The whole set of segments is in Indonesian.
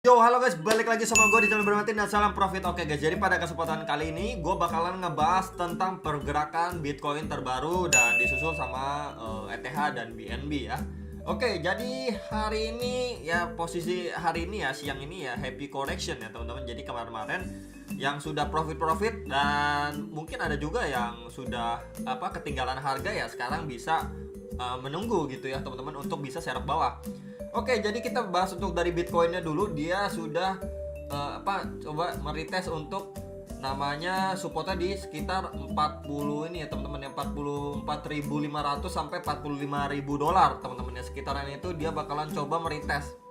Yo, halo guys, balik lagi sama gue di channel Bermatin dan salam profit. Oke guys, jadi pada kesempatan kali ini gue bakalan ngebahas tentang pergerakan Bitcoin terbaru dan disusul sama ETH dan BNB ya. Oke, jadi hari ini ya, posisi hari ini ya, siang ini ya happy correction ya teman-teman. Jadi kemarin-kemarin yang sudah profit dan mungkin ada juga yang sudah ketinggalan harga ya, sekarang bisa menunggu gitu ya teman-teman untuk bisa serap bawah. Oke, jadi kita bahas untuk dari Bitcoinnya dulu. Dia sudah coba meretest untuk namanya supportnya di sekitar 40 ini ya teman-teman, yang 44.500 sampai 45.000 dolar teman-teman ya, sekitaran itu dia bakalan coba meretest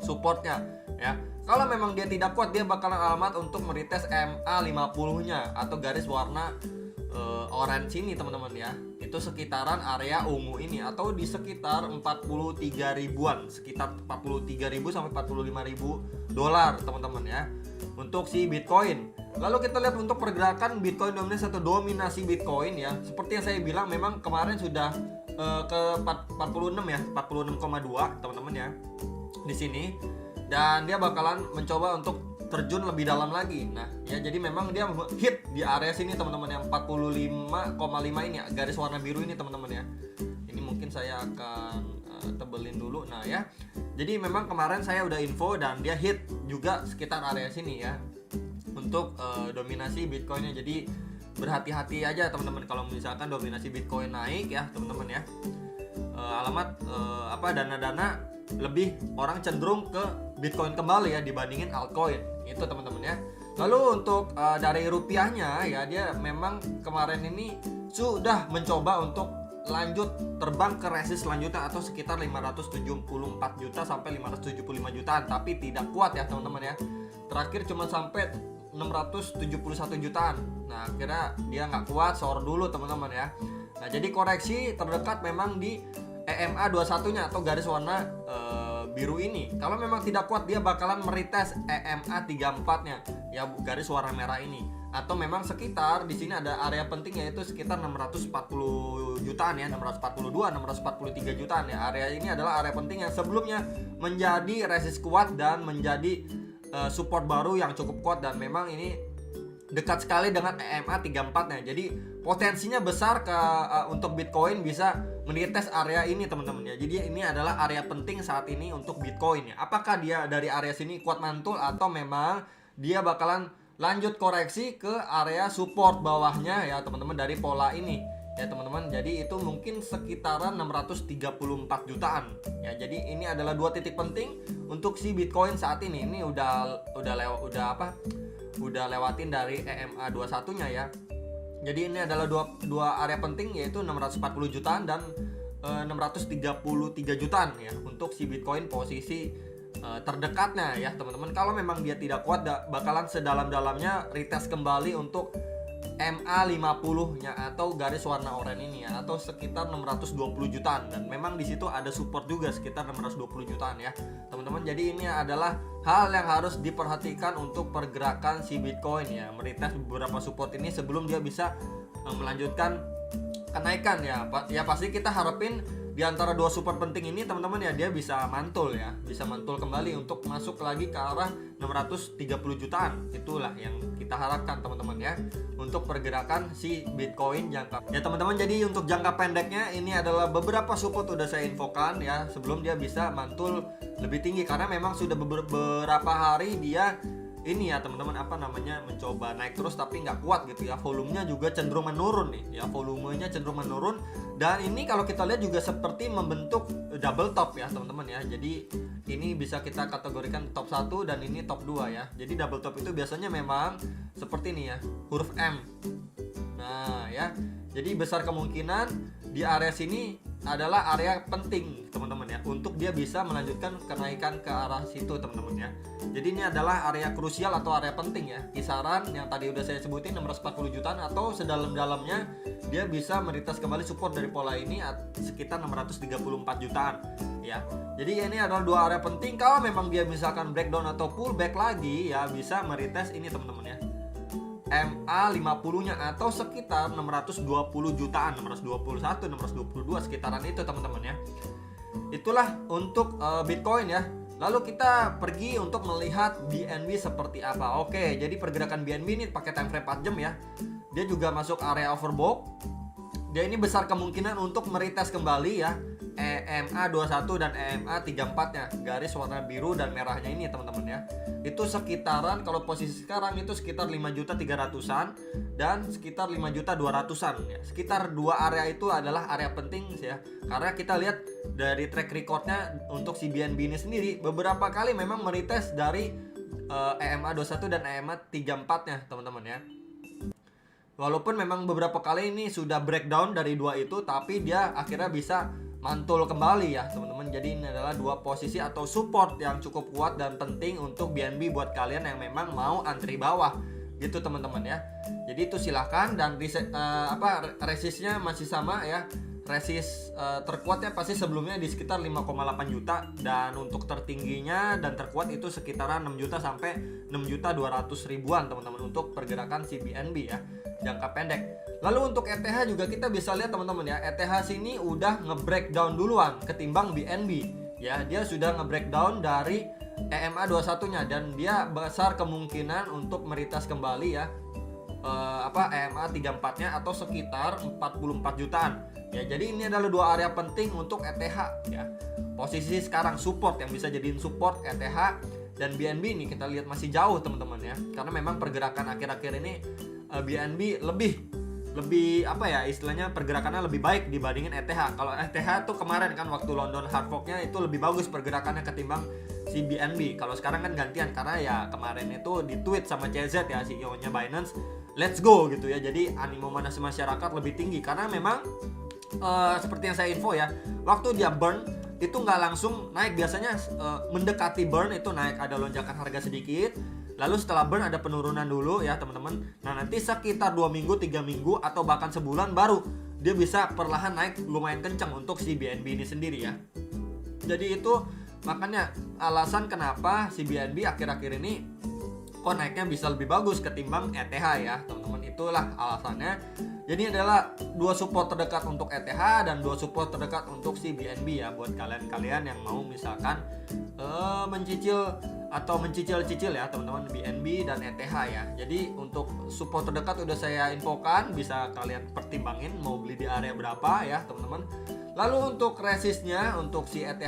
supportnya ya. Kalau memang dia tidak kuat, dia bakalan alamat untuk meretest MA50-nya atau garis warna orange ini teman-teman ya. Itu sekitaran area ungu ini atau di sekitar 43 ribuan, sekitar 43.000 sampai 45.000 dolar teman-teman ya untuk si Bitcoin. Lalu kita lihat untuk pergerakan Bitcoin dominasi atau dominasi Bitcoin ya. Seperti yang saya bilang, memang kemarin sudah ke 46 ya, 46,2 teman-teman ya di sini, dan dia bakalan mencoba untuk terjun lebih dalam lagi. Nah ya, jadi memang dia hit di area sini teman-teman, yang 45,5 ini ya, garis warna biru ini teman-teman ya. Ini mungkin saya akan tebelin dulu. Nah ya, jadi memang kemarin saya udah info dan dia hit juga sekitar area sini ya untuk dominasi Bitcoinnya. Jadi berhati-hati aja teman-teman kalau misalkan dominasi Bitcoin naik ya teman-teman ya. Dana-dana lebih orang cenderung ke Bitcoin kembali ya dibandingin altcoin itu teman-teman ya. Lalu untuk dari rupiahnya ya, dia memang kemarin ini sudah mencoba untuk lanjut terbang ke resist selanjutnya atau sekitar 574 juta sampai 575 jutaan, tapi tidak kuat ya teman-teman ya. Terakhir cuma sampai 671 jutaan. Nah akhirnya dia nggak kuat, sore dulu teman-teman ya. Nah jadi koreksi terdekat memang di EMA21 nya atau garis warna biru ini. Kalau memang tidak kuat, dia bakalan meretest EMA34 nya ya, garis warna merah ini. Atau memang sekitar di sini ada area penting, yaitu sekitar 640 jutaan ya, 642, 643 jutaan ya. Area ini adalah area penting yang sebelumnya menjadi resist kuat dan menjadi support baru yang cukup kuat, dan memang ini dekat sekali dengan EMA 34-nya. Jadi potensinya besar untuk Bitcoin bisa menitest area ini teman-teman ya. Jadi ini adalah area penting saat ini untuk Bitcoin ya. Apakah dia dari area sini kuat mantul atau memang dia bakalan lanjut koreksi ke area support bawahnya ya teman-teman, dari pola ini ya teman-teman. Jadi itu mungkin sekitaran 634 jutaan ya. Jadi ini adalah dua titik penting untuk si Bitcoin saat ini. Ini udah lewatin dari EMA 21 nya ya. Jadi ini adalah dua area penting, yaitu 640 jutaan dan 633 jutaan ya untuk si Bitcoin posisi terdekatnya ya teman-teman. Kalau memang dia tidak kuat, bakalan sedalam-dalamnya retest kembali untuk MA50 nya atau garis warna oranye ini ya, atau sekitar 620 jutaan, dan memang di situ ada support juga sekitar 620 jutaan ya teman-teman. Jadi ini adalah hal yang harus diperhatikan untuk pergerakan si Bitcoin ya, meretest beberapa support ini sebelum dia bisa melanjutkan kenaikan ya. Ya pasti kita harapin di antara dua support penting ini teman-teman ya, dia bisa mantul ya, bisa mantul kembali untuk masuk lagi ke arah 630 jutaan. Itulah yang kita harapkan teman-teman ya untuk pergerakan si Bitcoin jangka ya teman-teman. Jadi untuk jangka pendeknya ini adalah beberapa support udah saya infokan ya sebelum dia bisa mantul lebih tinggi, karena memang sudah beberapa hari dia ini ya teman-teman mencoba naik terus tapi nggak kuat gitu ya. Volumenya juga cenderung menurun nih ya, volumenya cenderung menurun, dan ini kalau kita lihat juga seperti membentuk double top ya teman-teman ya. Jadi ini bisa kita kategorikan top 1 dan ini top 2 ya. Jadi double top itu biasanya memang seperti ini ya, huruf M. Nah ya, jadi besar kemungkinan di area sini adalah area penting teman-teman ya untuk dia bisa melanjutkan kenaikan ke arah situ teman-teman ya. Jadi ini adalah area krusial atau area penting ya, kisaran yang tadi udah saya sebutin 640 jutaan atau sedalam-dalamnya dia bisa meretest kembali support dari pola ini sekitar 634 jutaan ya. Jadi ini adalah dua area penting. Kalau memang dia misalkan breakdown atau pullback lagi ya, bisa meretest ini teman-teman ya, MA50-nya atau sekitar 620 jutaan, 621, 622 sekitaran itu teman-teman ya. Itulah untuk Bitcoin ya. Lalu kita pergi untuk melihat BNB seperti apa. Oke, jadi pergerakan BNB ini pakai time frame 4 jam ya. Dia juga masuk area overbought. Dia ini besar kemungkinan untuk meretest kembali ya EMA 21 dan EMA 34 nya, garis warna biru dan merahnya ini teman-teman ya. Itu sekitaran, kalau posisi sekarang itu sekitar 5.300-an dan sekitar 5.200-an ya. Sekitar dua area itu adalah area penting ya. Karena kita lihat dari track recordnya untuk si BNB ini sendiri beberapa kali memang meretest dari EMA 21 dan EMA 34 nya teman-teman ya. Walaupun memang beberapa kali ini sudah breakdown dari dua itu, tapi dia akhirnya bisa mantul kembali ya teman-teman. Jadi ini adalah dua posisi atau support yang cukup kuat dan penting untuk BNB buat kalian yang memang mau antri bawah gitu teman-teman ya. Jadi itu silahkan, dan resistnya masih sama ya. Resist terkuatnya pasti sebelumnya di sekitar 5,8 juta, dan untuk tertingginya dan terkuat itu sekitaran 6 juta sampai 6.200.000-an teman-teman untuk pergerakan si BNB ya, jangka pendek. Lalu untuk ETH juga kita bisa lihat teman-teman ya, ETH sini udah nge-breakdown duluan ketimbang BNB ya. Dia sudah nge-breakdown dari EMA 21-nya dan dia besar kemungkinan untuk meretest kembali ya EMA 34-nya atau sekitar 44 jutaan. Ya, jadi ini adalah dua area penting untuk ETH ya. Posisi sekarang support yang bisa jadiin support ETH dan BNB ini kita lihat masih jauh teman-teman ya. Karena memang pergerakan akhir-akhir ini BNB lebih apa ya, istilahnya pergerakannya lebih baik dibandingin ETH. Kalau ETH tuh kemarin kan waktu London hard fork-nya itu lebih bagus pergerakannya ketimbang si BNB. Kalau sekarang kan gantian, karena ya kemarin itu di tweet sama CZ ya, CEO-nya Binance, let's go gitu ya. Jadi animo manas masyarakat lebih tinggi karena memang seperti yang saya info ya, waktu dia burn itu nggak langsung naik, biasanya mendekati burn itu naik, ada lonjakan harga sedikit, lalu setelah burn ada penurunan dulu ya teman-teman. Nah nanti sekitar 2 minggu, 3 minggu atau bahkan sebulan baru dia bisa perlahan naik lumayan kencang untuk si BNB ini sendiri ya. Jadi itu makanya alasan kenapa si BNB akhir-akhir ini kok naiknya bisa lebih bagus ketimbang ETH ya teman-teman. Itulah alasannya. Jadi adalah dua support terdekat untuk ETH dan dua support terdekat untuk si BNB ya, buat kalian-kalian yang mau misalkan mencicil ya teman-teman BNB dan ETH ya. Jadi untuk support terdekat udah saya infokan, bisa kalian pertimbangin mau beli di area berapa ya teman-teman. Lalu untuk resistnya untuk si ETH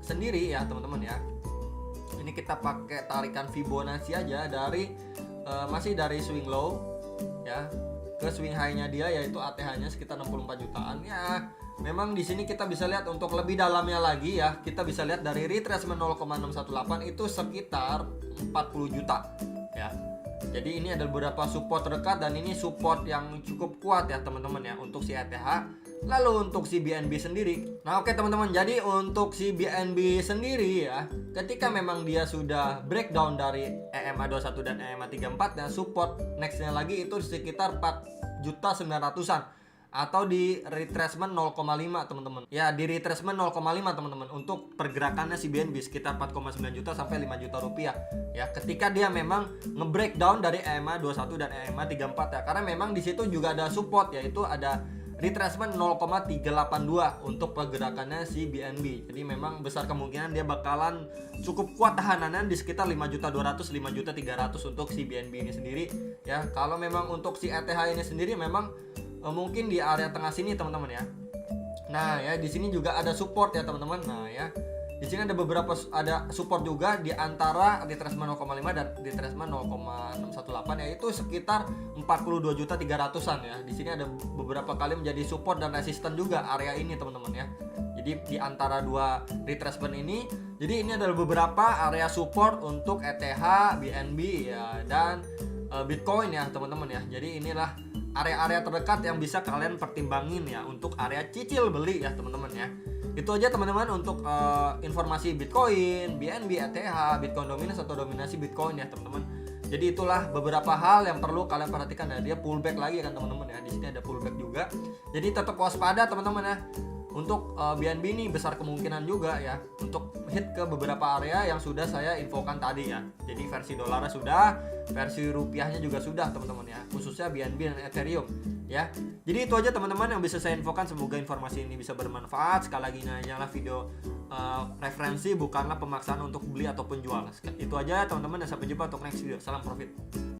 sendiri ya teman-teman ya, ini kita pakai tarikan Fibonacci aja dari masih dari swing low ya ke swing high-nya dia, yaitu ATH-nya sekitar 64 jutaan ya. Memang di sini kita bisa lihat untuk lebih dalamnya lagi ya, kita bisa lihat dari retracement 0,618 itu sekitar 40 juta ya. Jadi ini ada beberapa support terdekat dan ini support yang cukup kuat ya teman-teman ya untuk si ETH. Lalu untuk si BNB sendiri, nah oke teman-teman, jadi untuk si BNB sendiri ya, ketika memang dia sudah breakdown dari EMA 21 dan EMA 34, dan support nextnya lagi itu sekitar 4.900-an atau di retracement 0,5 teman-teman ya, di retracement 0,5 teman-teman untuk pergerakannya si BNB sekitar 4,9 juta sampai 5 juta rupiah ya, ketika dia memang nge-breakdown dari EMA 21 dan EMA 34 ya. Karena memang di situ juga ada support, yaitu ada retracement 0,382 untuk pergerakannya si BNB. Jadi memang besar kemungkinan dia bakalan cukup kuat tahanannya di sekitar 5.200, 5.300 untuk si BNB ini sendiri ya. Kalau memang untuk si ETH ini sendiri memang mungkin di area tengah sini teman-teman ya. Nah ya, di sini juga ada support ya teman-teman. Nah ya, di sini ada beberapa support juga di antara retracement 0,5 dan retracement 0,618, yaitu sekitar 42.300-an ya. Di sini ada beberapa kali menjadi support dan resisten juga area ini teman-teman ya. Jadi di antara dua retracement ini, jadi ini adalah beberapa area support untuk ETH, BNB ya, dan Bitcoin ya teman-teman ya. Jadi inilah area-area terdekat yang bisa kalian pertimbangin ya untuk area cicil beli ya teman-teman ya. Itu aja teman-teman untuk informasi Bitcoin, BNB, ETH, Bitcoin dominance atau dominasi Bitcoin ya teman-teman. Jadi itulah beberapa hal yang perlu kalian perhatikan. Dia pullback lagi kan teman-teman ya. Di sini ada pullback juga. Jadi tetap waspada teman-teman ya Untuk BNB ini besar kemungkinan juga ya untuk hit ke beberapa area yang sudah saya infokan tadi ya. Jadi versi dolarnya sudah, versi rupiahnya juga sudah teman-teman ya, khususnya BNB dan Ethereum ya. Jadi itu aja teman-teman yang bisa saya infokan, semoga informasi ini bisa bermanfaat. Sekali lagi, ini hanyalah video referensi, bukanlah pemaksaan untuk beli ataupun jual. Itu aja teman-teman, dan sampai jumpa untuk next video. Salam profit.